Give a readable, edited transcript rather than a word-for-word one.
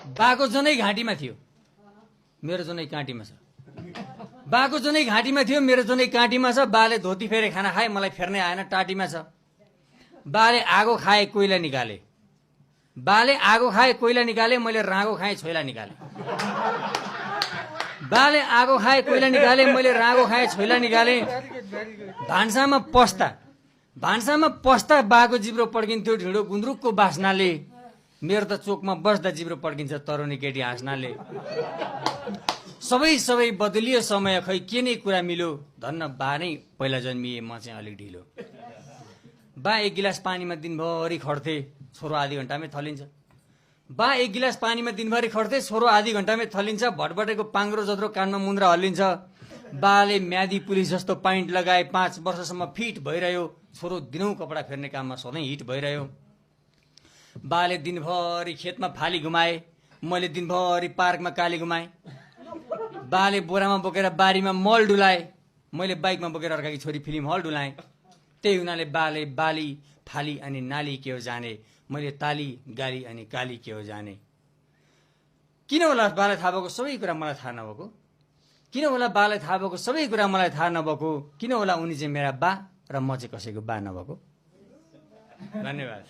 बाको जनै घाँटीमा थियो, मेरो जनै काँटीमा छ। बाको जनै घाँटीमा थियो, मेरो जनै काँटीमा छ। बाले धोती फेरे खाना खाए, मलाई फेर्नै आएन, टाटीमा छ। बाले आगो खाए, कोइला निकाले। बाले आगो खाए, कोइला निकाले, मैले रागो खाएँ, छोइला निकाले। बाले आगो खाए, कोइला निकाले, मैले रागो खाएँ, छोइला निकाले। भान्सामा पस्दा बाको जिब्रो पड्किन्थ्यो ढिँडो गुन्द्रुकको बास्नाले। मेरो त चोकमा बस्दा जिब्रो पड्किन्छ तरुनी केटी हाँस्नाले। सबै बदलियो समय, खै के नै कुरा मिल्यो। धन्न बा नै पहिला जन्मिए, म चाहिँ अलिक ढिलो। बा एक गिलास पानीमा दिनभरि खड्थे, छोरो आधी घन्टामै थलिन्छ। बा एक गिलास पानीमा दिनभरि खड्थे, छोरो आधी घन्टामै थलिन्छ। भटभटेको पाङ्ग्रो जत्रो कानमा मुन्द्रा हल्लिन्छ। बाले म्यादी पुलिस जस्तो पाइन्ट लगाए, 5 वर्षसम्म फिट भइरह्यो। छोरो दिनौँ कपडा फेर्ने काममा सधैँ हिट भइरह्यो। बाले दिनभरि खेतमा फाली घुमाए, मैले दिनभरि पार्कमा काली घुमाएँ। बाले बोरामा बोकेर बारीमा मल डुलाए, मैले बाइकमा बोकेर अर्काकी छोरी फिल्म हल डुलाएँ। त्यही हुनाले बाले बाली फाली अनि नाली के हो जाने, मैले ताली गाली अनि काली के हो जाने। किन होला बालाई थाहा भएको सबै कुरा मलाई थाहा नभएको? किन होला बालाई थाहा भएको सबै कुरा मलाई थाहा नभएको? किन होला उनी चाहिँ मेरा बा र म चाहिँ कसैको बा नभएको? धन्यवाद।